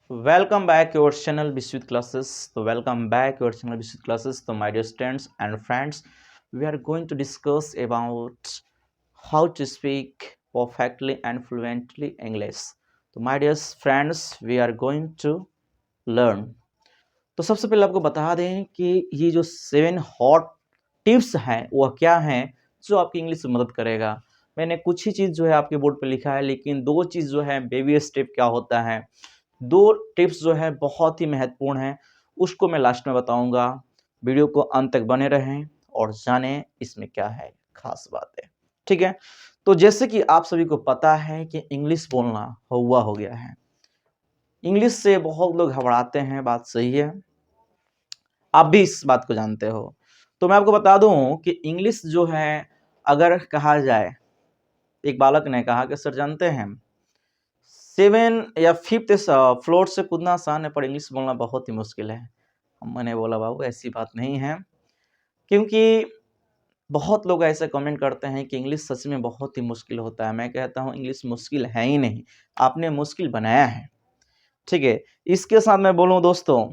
Welcome back your channel Biswit classes. So welcome back your channel Biswit classes. So my dear students and friends, we are going to discuss about how to speak perfectly and fluently English. तो my dear friends, we are going to learn. तो सबसे पहले आपको बता दें कि ये जो 7 हॉट टिप्स हैं वह क्या हैं जो आपकी इंग्लिश में मदद करेगा। मैंने कुछ ही चीज़ जो है आपके बोर्ड पे लिखा है, लेकिन दो चीज़ जो है बेबी स्टेप क्या होता है, दो टिप्स जो है बहुत ही महत्वपूर्ण हैं, उसको मैं लास्ट में बताऊंगा। वीडियो को अंत तक बने रहें और जानें इसमें क्या है खास बातें। ठीक है, तो जैसे कि आप सभी को पता है कि इंग्लिश बोलना हुआ हो गया है। इंग्लिश से बहुत लोग घबराते हैं, बात सही है, आप भी इस बात को जानते हो। तो मैं आपको बता दूं कि इंग्लिश जो है, अगर कहा जाए, एक बालक ने कहा कि सर जानते हैं 7 या 5th फ्लोर से कूदना आसान है पर इंग्लिश बोलना बहुत ही मुश्किल है। मैंने बोला बाबू ऐसी बात नहीं है, क्योंकि बहुत लोग ऐसे कमेंट करते हैं कि इंग्लिश सच में बहुत ही मुश्किल होता है। मैं कहता हूँ इंग्लिश मुश्किल है ही नहीं, आपने मुश्किल बनाया है। ठीक है, इसके साथ मैं बोलूँ दोस्तों,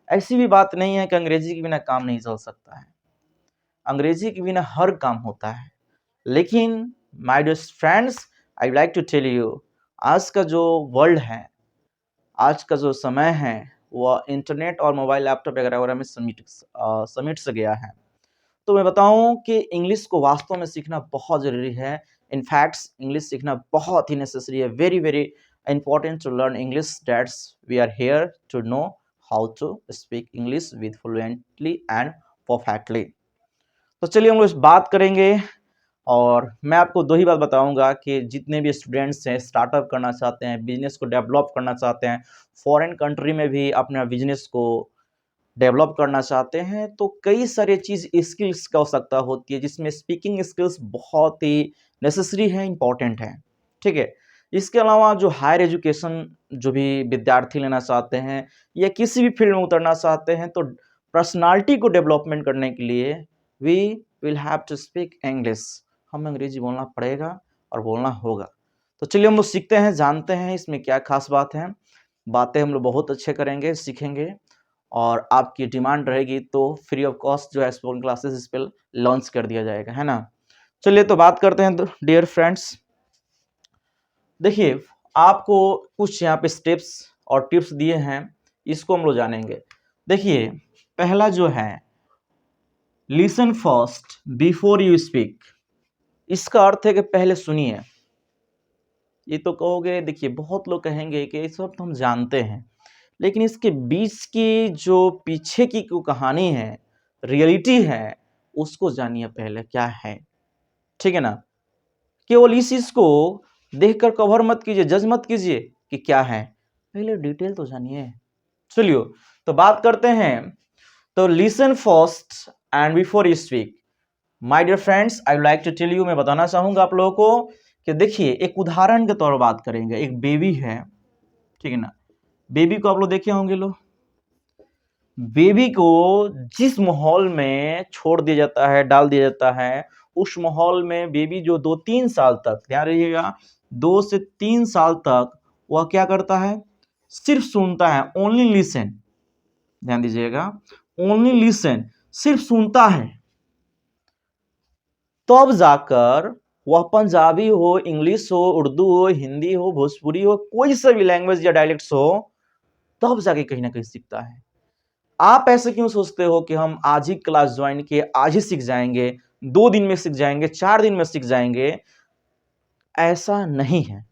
ऐसी भी बात नहीं है कि अंग्रेजी के बिना काम नहीं चल सकता है। अंग्रेजी के बिना हर काम होता है, लेकिन my dear friends, I like to tell you, आज का जो वर्ल्ड है, आज का जो समय है, वह इंटरनेट और मोबाइल लैपटॉप वगैरह में समिट से गया है। तो मैं बताऊं कि इंग्लिश को वास्तव में सीखना बहुत ज़रूरी है। इनफैक्ट इंग्लिश सीखना बहुत ही नेसेसरी है, very very important to learn English. That's we are here to know how to speak English with fluently and perfectly. तो चलिए हम लोग बात करेंगे, और मैं आपको दो ही बात बताऊंगा कि जितने भी स्टूडेंट्स हैं, स्टार्टअप करना चाहते हैं, बिजनेस को डेवलप करना चाहते हैं, फॉरेन कंट्री में भी अपना बिजनेस को डेवलप करना चाहते हैं, तो कई सारे चीज़ स्किल्स की आवश्यकता होती है, जिसमें स्पीकिंग स्किल्स बहुत ही नेसेसरी है, इंपॉर्टेंट है। ठीक है, इसके अलावा जो हायर एजुकेशन जो भी विद्यार्थी लेना चाहते हैं या किसी भी फील्ड में उतरना चाहते हैं, तो पर्सनालिटी को डेवलपमेंट करने के लिए we will have to speak English. हमें अंग्रेजी बोलना पड़ेगा और बोलना होगा। तो चलिए हम लोग सीखते हैं, जानते हैं इसमें क्या खास बात है। बातें हम लोग बहुत अच्छे करेंगे, सीखेंगे, और आपकी डिमांड रहेगी तो फ्री ऑफ कॉस्ट जो है स्पोकन क्लासेस इस पर लॉन्च कर दिया जाएगा, है ना। चलिए तो बात करते हैं डियर फ्रेंड्स। देखिए, आपको कुछ यहाँ पे स्टेप्स और टिप्स दिए हैं, इसको हम लोग जानेंगे। देखिए, पहला जो है listen first before you speak. इसका अर्थ है कि पहले सुनिए। ये तो कहोगे, देखिए बहुत लोग कहेंगे कि ये सब तो हम जानते हैं, लेकिन इसके बीच की जो पीछे की कहानी है, रियलिटी है, उसको जानिए पहले क्या है। ठीक है ना, केवल इस चीज को देखकर कवर मत कीजिए, जज मत कीजिए कि क्या है, पहले डिटेल तो जानिए। चलिए तो बात करते हैं। तो listen first and before you speak. My dear friends, I would like to tell you, मैं बताना चाहूंगा आप लोगों को कि देखिए, एक उदाहरण के तौर पर बात करेंगे। एक बेबी है, ठीक है ना, बेबी को आप लोग देखे होंगे। लो, बेबी को जिस माहौल में छोड़ दिया जाता है, डाल दिया जाता है, उस माहौल में बेबी जो 2-3 साल तक, ध्यान रखिएगा, 2 से 3 साल तक वह क्या करता है, सिर्फ सुनता है, ओनली लिसन। ध्यान दीजिएगा, ओनली लिसन, सिर्फ सुनता है। तब जाकर वह पंजाबी हो, इंग्लिश हो, उर्दू हो, हिंदी हो, भोजपुरी हो, कोई सा भी लैंग्वेज या डायलेक्ट्स हो, तब जाके कहीं ना कहीं सीखता है। आप ऐसे क्यों सोचते हो कि हम आज ही क्लास ज्वाइन किए, आज ही सीख जाएंगे, 2 दिन में सीख जाएंगे, 4 दिन में सीख जाएंगे? ऐसा नहीं है।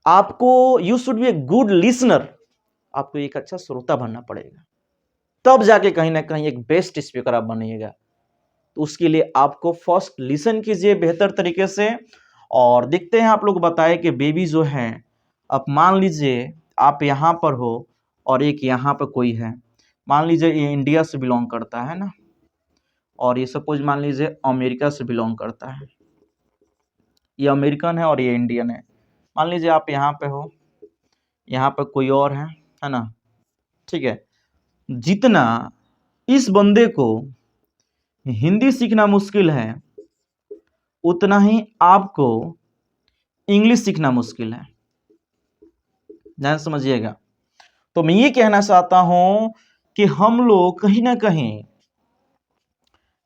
आपको, you should be a good listener, आपको एक अच्छा श्रोता बनना पड़ेगा, तब जाके कहीं ना कहीं एक बेस्ट स्पीकर आप बनिएगा। तो उसके लिए आपको फर्स्ट लिसन कीजिए बेहतर तरीके से। और देखते हैं, आप लोग बताए कि बेबी जो है, अब मान लीजिए आप यहाँ पर हो और एक यहाँ पर कोई है, मान लीजिए ये इंडिया से बिलोंग करता है ना, और ये सपोज मान लीजिए अमेरिका से बिलोंग करता है, ये अमेरिकन है और ये इंडियन है। मान लीजिए आप यहाँ पे हो, यहाँ पे कोई और है ना। ठीक है, जितना इस बंदे को हिंदी सीखना मुश्किल है, उतना ही आपको इंग्लिश सीखना मुश्किल है। ध्यान समझिएगा। तो मैं ये कहना चाहता हूं कि हम लोग कहीं ना कहीं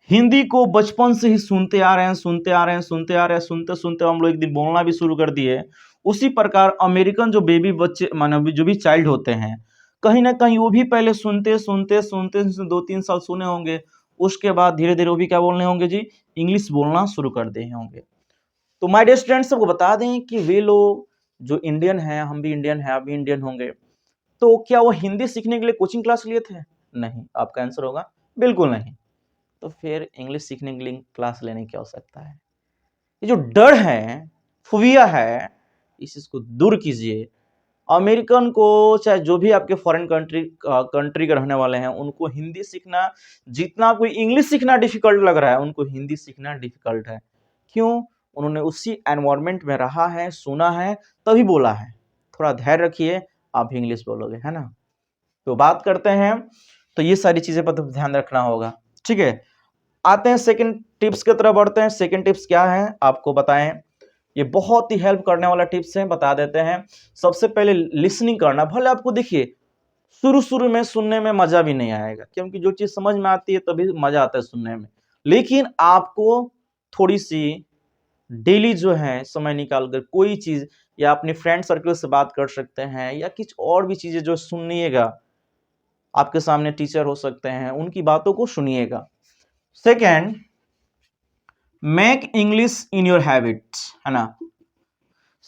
हिंदी को बचपन से ही सुनते आ रहे हैं, सुनते आ रहे हैं, सुनते आ रहे हैं, सुनते सुनते हम लोग एक दिन बोलना भी शुरू कर दिए। उसी प्रकार अमेरिकन जो बेबी बच्चे माने जो भी चाइल्ड होते हैं, कहीं ना कहीं वो भी पहले सुनते सुनते सुनते 2-3 साल सुने होंगे। उसके बाद धीरे धीरे वो भी क्या बोलने होंगे जी, इंग्लिश बोलना शुरू कर दिए होंगे। तो माय डियर स्टूडेंट्स, सबको बता दें कि वे लोग जो इंडियन हैं, हम भी इंडियन हैं, आप भी इंडियन होंगे, तो क्या वो हिंदी सीखने के लिए कोचिंग क्लास लिए थे? नहीं। आपका आंसर होगा बिल्कुल नहीं। तो फिर इंग्लिश सीखने के लिए क्लास लेने की आवश्यकता है? ये जो डर है, फोबिया है, इस चीज को दूर कीजिए। अमेरिकन को चाहे जो भी आपके फॉरेन कंट्री के रहने वाले हैं, उनको हिंदी सीखना, जितना आपको इंग्लिश सीखना डिफिकल्ट लग रहा है, उनको हिंदी सीखना डिफिकल्ट है। क्यों? उन्होंने उसी एनवायरमेंट में रहा है, सुना है, तभी बोला है। थोड़ा धैर्य रखिए, आप इंग्लिश बोलोगे, है ना। तो बात करते हैं, तो ये सारी चीजें पर तो ध्यान रखना होगा, ठीक है। आते हैं सेकंड टिप्स की तरफ बढ़ते हैं। सेकंड टिप्स क्या है आपको बताएं, ये बहुत ही हेल्प करने वाला टिप्स है, बता देते हैं। सबसे पहले लिसनिंग करना। भले आपको देखिए शुरू शुरू में सुनने में मजा भी नहीं आएगा, क्योंकि जो चीज समझ में आती है तभी मजा आता है सुनने में। लेकिन आपको थोड़ी सी डेली जो है समय निकाल कर कोई चीज, या अपने फ्रेंड सर्कल से बात कर सकते हैं, या कुछ और भी चीजें जो सुनिएगा, आपके सामने टीचर हो सकते हैं, उनकी बातों को सुनिएगा। Second, make English in your habits, है ना।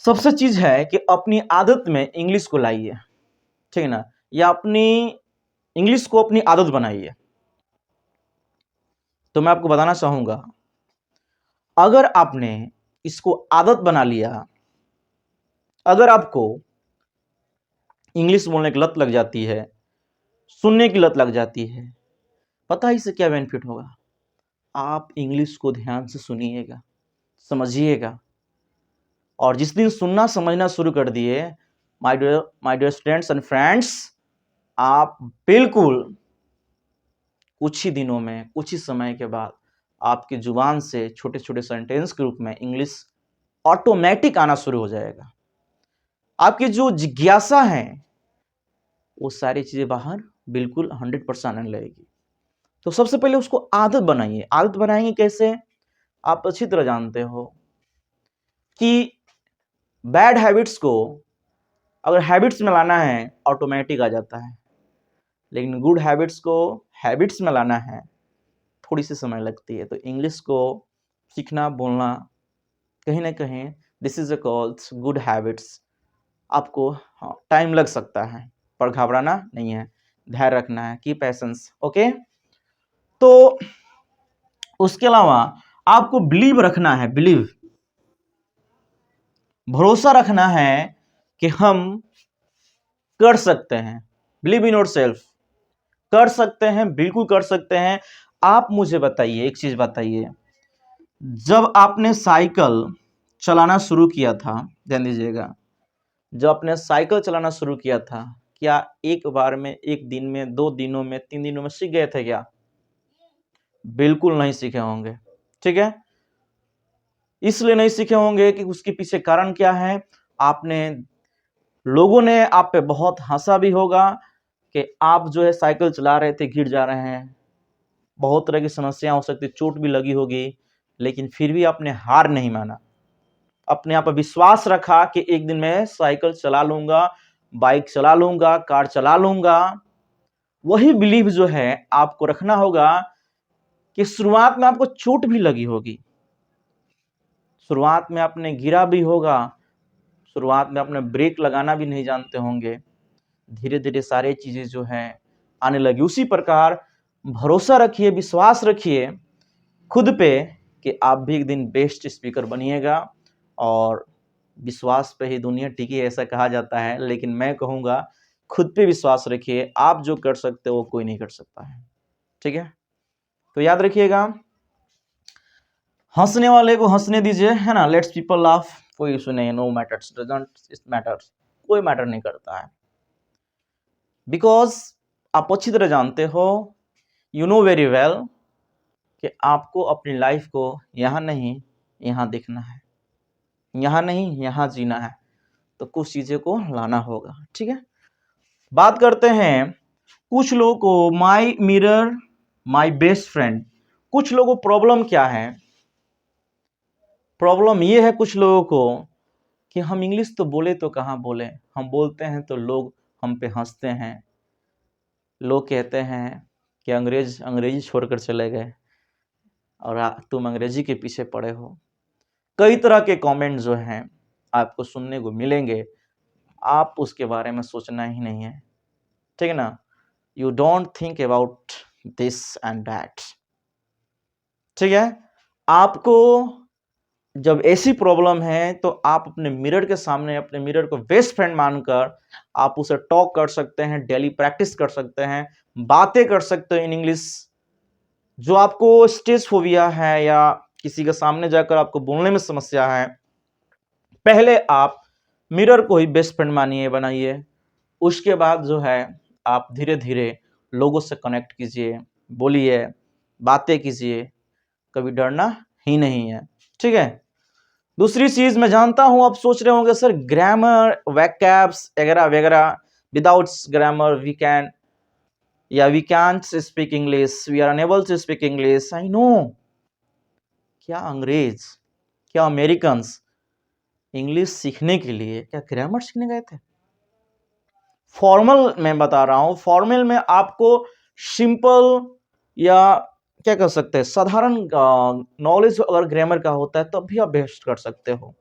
सबसे चीज है कि अपनी आदत में इंग्लिश को लाइए, ठीक है ना, या अपनी इंग्लिश को अपनी आदत बनाइए। तो मैं आपको बताना चाहूंगा, अगर आपने इसको आदत बना लिया, अगर आपको इंग्लिश बोलने की लत लग जाती है, सुनने की लत लग जाती है, पता है इससे क्या बेनिफिट होगा? आप इंग्लिश को ध्यान से सुनिएगा, समझिएगा, और जिस दिन सुनना समझना शुरू कर दिए, my dear students and friends, आप बिल्कुल कुछ ही दिनों में, कुछ ही समय के बाद आपकी जुबान से छोटे छोटे सेंटेंस के रूप में इंग्लिश ऑटोमेटिक आना शुरू हो जाएगा। आपकी जो जिज्ञासा है, वो सारी चीजें बाहर बिल्कुल 100% आने लगेगी। तो सबसे पहले उसको आदत बनाइए। आदत बनाएंगे कैसे? आप अच्छी तरह जानते हो कि बैड हैबिट्स को अगर हैबिट्स में लाना है, ऑटोमेटिक आ जाता है, लेकिन गुड हैबिट्स को हैबिट्स में लाना है, थोड़ी सी समय लगती है। तो इंग्लिश को सीखना, बोलना, कहीं ना कहीं this is a called good habits. आपको टाइम लग सकता है, पर घबराना नहीं है, धैर्य रखना है, की पैसेंस, ओके। तो उसके अलावा आपको बिलीव रखना है, बिलीव, भरोसा रखना है कि हम कर सकते हैं। बिलीव इन योर सेल्फ, कर सकते हैं, बिल्कुल कर सकते हैं। आप मुझे बताइए, एक चीज बताइए, जब आपने साइकिल चलाना शुरू किया था, ध्यान दीजिएगा, जब आपने साइकिल चलाना शुरू किया था, क्या एक बार में, एक दिन में, 2 दिनों में, 3 दिनों में सीख गए थे क्या? बिल्कुल नहीं सीखे होंगे, ठीक है। इसलिए नहीं सीखे होंगे कि उसके पीछे कारण क्या है? आपने, लोगों ने आप पे बहुत हंसा भी होगा कि आप जो है साइकिल चला रहे थे, गिर जा रहे हैं, बहुत तरह की समस्या हो सकती, चोट भी लगी होगी, लेकिन फिर भी आपने हार नहीं माना। अपने आप पर विश्वास रखा कि एक दिन मैं साइकिल चला लूंगा, बाइक चला लूंगा, कार चला लूंगा। वही बिलीव जो है आपको रखना होगा कि शुरुआत में आपको चोट भी लगी होगी, शुरुआत में आपने गिरा भी होगा, शुरुआत में आपने ब्रेक लगाना भी नहीं जानते होंगे, धीरे धीरे सारी चीजें जो है आने लगी। उसी प्रकार भरोसा रखिए, विश्वास रखिए खुद पे कि आप भी एक दिन बेस्ट स्पीकर बनिएगा, और विश्वास पे ही दुनिया टिकी है ऐसा कहा जाता है, लेकिन मैं कहूँगा खुद पे विश्वास रखिए। आप जो कर सकते हो वो कोई नहीं कर सकता है, ठीक है। तो याद रखिएगा, हंसने वाले को हंसने दीजिए, है ना, लेट्स पीपल लाफ, कोई इशू नहीं है, नो मैटर्स, डजंट मैटर्स, कोई मैटर नहीं करता है। बिकॉज आप अच्छी तरह जानते हो, यू नो वेरी वेल, कि आपको अपनी लाइफ को यहाँ नहीं यहाँ देखना है, यहाँ नहीं यहाँ जीना है। तो कुछ चीजें को लाना होगा। ठीक है, बात करते हैं कुछ लोगों को माई मिरर माई बेस्ट फ्रेंड। कुछ लोगों को प्रॉब्लम क्या है? प्रॉब्लम ये है कुछ लोगों को कि हम इंग्लिश तो बोले तो कहाँ बोले, हम बोलते हैं तो लोग हम पे हंसते हैं, लोग कहते हैं कि अंग्रेजी छोड़कर चले गए और तुम अंग्रेजी के पीछे पड़े हो। कई तरह के कमेंट जो हैं आपको सुनने को मिलेंगे, आप उसके बारे में सोचना ही नहीं है। ठीक है ना, you don't think about this and that. ठीक है, आपको जब ऐसी प्रॉब्लम है तो आप अपने मिरर के सामने अपने मिरर को बेस्ट फ्रेंड मानकर आप उसे टॉक कर सकते हैं, डेली प्रैक्टिस कर सकते हैं, बातें कर सकते हैं इन इंग्लिश। जो आपको स्टेज फोबिया है या किसी के सामने जाकर आपको बोलने में समस्या है, पहले आप मिरर को ही बेस्ट फ्रेंड मानिए, बनाइए। उसके बाद जो है आप धीरे धीरे लोगों से कनेक्ट कीजिए, बोलिए, बातें कीजिए, कभी डरना ही नहीं है। ठीक है, दूसरी चीज मैं जानता हूं आप सोच रहे होंगे सर ग्रामर वैकैब्स वगैरह वगैरह, विदाउट ग्रामर वी कैन या we can't speak English, we are unable to speak English. I know, क्या अंग्रेज, क्या अमेरिकन्स इंग्लिश सीखने के लिए क्या ग्रामर सीखने गए थे? फॉर्मल मैं बता रहा हूं, फॉर्मल में आपको सिंपल या क्या कर सकते हैं साधारण नॉलेज अगर ग्रामर का होता है तब भी आप बेस्ट कर सकते हो,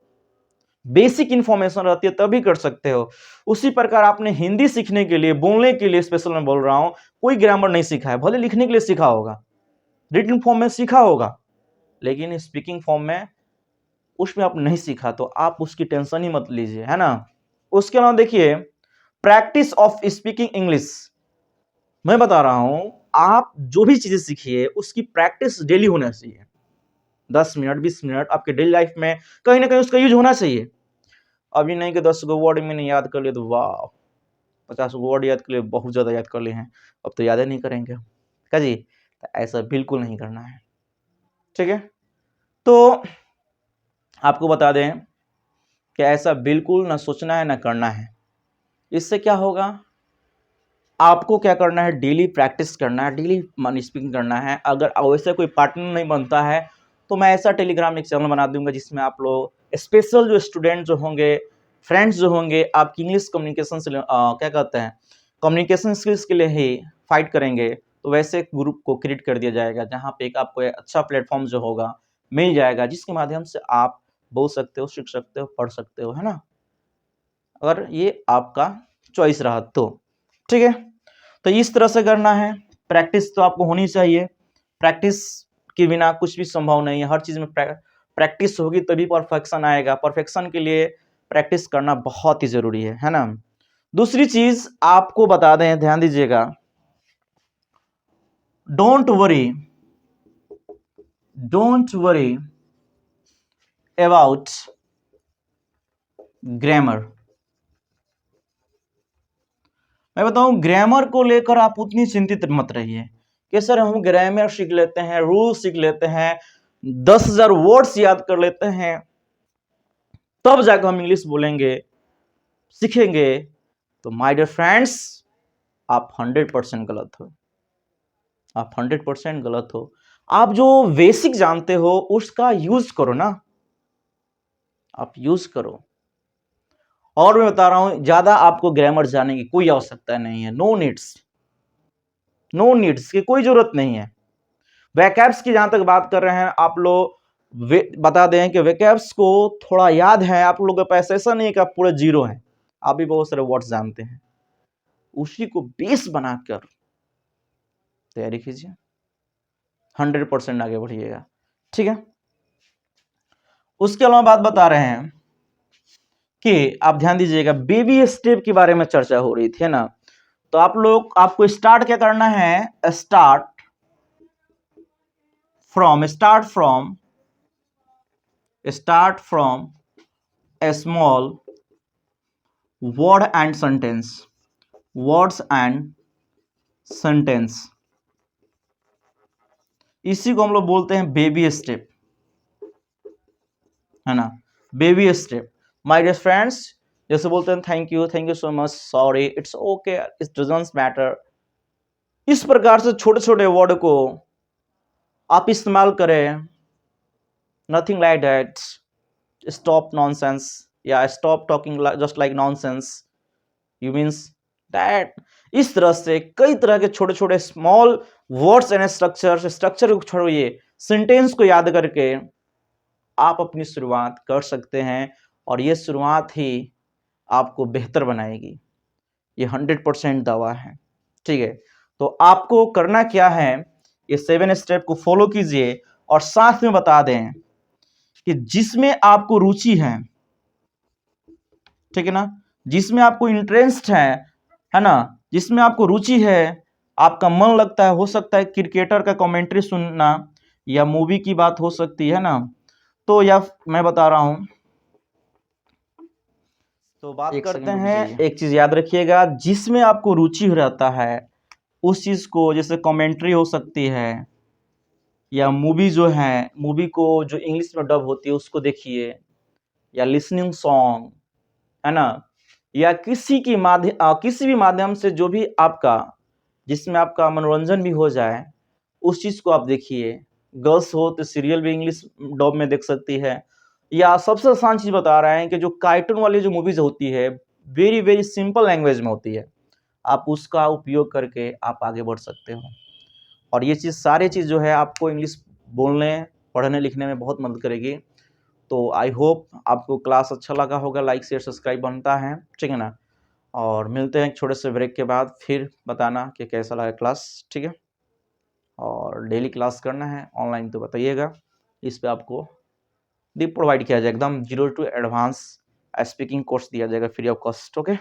बेसिक इंफॉर्मेशन रहती है तभी कर सकते हो। उसी प्रकार आपने हिंदी सीखने के लिए, बोलने के लिए स्पेशल मैं बोल रहा हूं, कोई ग्रामर नहीं सीखा है, भले लिखने के लिए सीखा होगा, रिटन फॉर्म में सीखा होगा, लेकिन स्पीकिंग फॉर्म में उसमें आप नहीं सीखा, तो आप उसकी टेंशन ही मत लीजिए, है ना। उसके अलावा देखिए प्रैक्टिस ऑफ स्पीकिंग इंग्लिश, मैं बता रहा हूं आप जो भी चीजें सीखिए उसकी प्रैक्टिस डेली होना चाहिए। 10 मिनट 20 मिनट आपके डेली लाइफ में कहीं ना कहीं उसका यूज होना चाहिए। अभी नहीं कि 10 गो वर्ड मैंने याद कर लिए तो वाह, 50 गो वर्ड याद कर लिए, बहुत ज्यादा याद कर लिए हैं, अब तो याद ही नहीं करेंगे क्या जी? तो ऐसा बिल्कुल नहीं करना है। ठीक है, तो आपको बता दें कि ऐसा बिल्कुल ना सोचना है ना करना है। इससे क्या होगा, आपको क्या करना है, डेली प्रैक्टिस करना है, डेली मन स्पीकिंग करना है। अगर वैसे कोई पार्टनर नहीं बनता है तो मैं ऐसा टेलीग्राम एक चैनल बना दूंगा जिसमें आप लोग स्पेशल जो स्टूडेंट जो होंगे, फ्रेंड्स जो होंगे, आपकी इंग्लिश कम्युनिकेशन से क्या कहते हैं कम्युनिकेशन स्किल्स के लिए ही फाइट करेंगे, तो वैसे एक ग्रुप को क्रिएट कर दिया जाएगा जहाँ पे एक आपको एक अच्छा प्लेटफॉर्म जो होगा मिल जाएगा, जिसके माध्यम से आप बोल सकते हो, सीख सकते हो, पढ़ सकते हो, है ना, अगर ये आपका चॉइस रहा तो। ठीक है, तो इस तरह से करना है। प्रैक्टिस तो आपको होनी चाहिए, प्रैक्टिस के बिना कुछ भी संभव नहीं है। हर चीज में प्रैक्टिस होगी तभी परफेक्शन आएगा, परफेक्शन के लिए प्रैक्टिस करना बहुत ही जरूरी है ना। दूसरी चीज आपको बता दें, ध्यान दीजिएगा, don't worry, don't worry about grammar. मैं बताऊं ग्रामर को लेकर आप उतनी चिंतित मत रहिए कि सर हम ग्रामर सीख लेते हैं, रूल सीख लेते हैं, 10,000 वर्ड्स याद कर लेते हैं तब जाकर हम इंग्लिश बोलेंगे, सीखेंगे। तो माय डियर फ्रेंड्स, आप 100% गलत हो, आप 100% गलत हो। आप जो बेसिक जानते हो उसका यूज करो ना, आप यूज करो। और मैं बता रहा हूं ज्यादा आपको ग्रामर जानने की कोई आवश्यकता नहीं है, नो नीड्स, नो नीड्स की कोई जरूरत नहीं है। वैकैब्स की जहां तक बात कर रहे हैं आप लोग, बता दें कि वैकैब्स को थोड़ा याद है आप लोगों के पास, ऐसा नहीं कि आप पूरे जीरो हैं, आप भी बहुत सारे वर्ड्स जानते हैं, उसी को बेस बनाकर तैयारी कीजिए, 100% आगे बढ़िएगा। ठीक है, उसके अलावा बात बता रहे हैं कि आप ध्यान दीजिएगा, बेबी स्टेप के बारे में चर्चा हो रही थी ना, तो आप लोग आपको स्टार्ट क्या करना है, start from A small word and sentence, words and sentence, इसी को हम लोग बोलते हैं बेबी स्टेप, है ना, baby step. My dear friends, जैसे बोलते हैं thank you so much, sorry, it's okay, it doesn't matter. इस प्रकार से छोटे छोटे वर्ड को आप इस्तेमाल करें। Nothing like that, stop nonsense या stop talking just like nonsense, you means that. इस तरह से कई तरह के छोटे छोटे स्मॉल वर्ड्स एंड स्ट्रक्चर को छोड़िए, सेंटेंस को याद करके आप अपनी शुरुआत कर सकते हैं और ये शुरुआत ही आपको बेहतर बनाएगी। ये 100% दावा है। ठीक है, तो आपको करना क्या है, ये 7 स्टेप को फॉलो कीजिए और साथ में बता दें कि जिसमें आपको रुचि है, ठीक है ना, जिसमें आपको इंटरेस्ट है ना, जिसमें आपको रुचि है, आपका मन लगता है, हो सकता है क्रिकेटर का कमेंट्री सुनना या मूवी की बात हो सकती है ना, तो या मैं बता रहा हूं, तो बात करते हैं, एक चीज याद रखिएगा, जिसमें आपको रुचि रहता है उस चीज को, जैसे कमेंट्री हो सकती है या मूवी जो है, मूवी को जो इंग्लिश में डब होती है उसको देखिए, या लिसनिंग सॉन्ग, है ना, या किसी भी माध्यम से जो भी आपका, जिसमें आपका मनोरंजन भी हो जाए, उस चीज को आप देखिए। गर्ल्स हो तो सीरियल भी इंग्लिश डब में देख सकती है, या सबसे आसान चीज बता रहे हैं कि जो कार्टून वाली जो मूवीज होती है, वेरी वेरी सिंपल लैंग्वेज में होती है, आप उसका उपयोग करके आप आगे बढ़ सकते हो। और ये चीज़, सारी चीज़ जो है आपको इंग्लिश बोलने पढ़ने लिखने में बहुत मदद करेगी। तो आई होप आपको क्लास अच्छा लगा होगा, लाइक शेयर सब्सक्राइब बनता है, ठीक है ना। और मिलते हैं एक छोटे से ब्रेक के बाद, फिर बताना कि कैसा लगा क्लास, ठीक है। और डेली क्लास करना है ऑनलाइन तो बताइएगा, इस पे आपको डीप प्रोवाइड किया जाएगा, एकदम 0 to एडवांस स्पीकिंग कोर्स दिया जाएगा फ्री ऑफ कॉस्ट, ओके।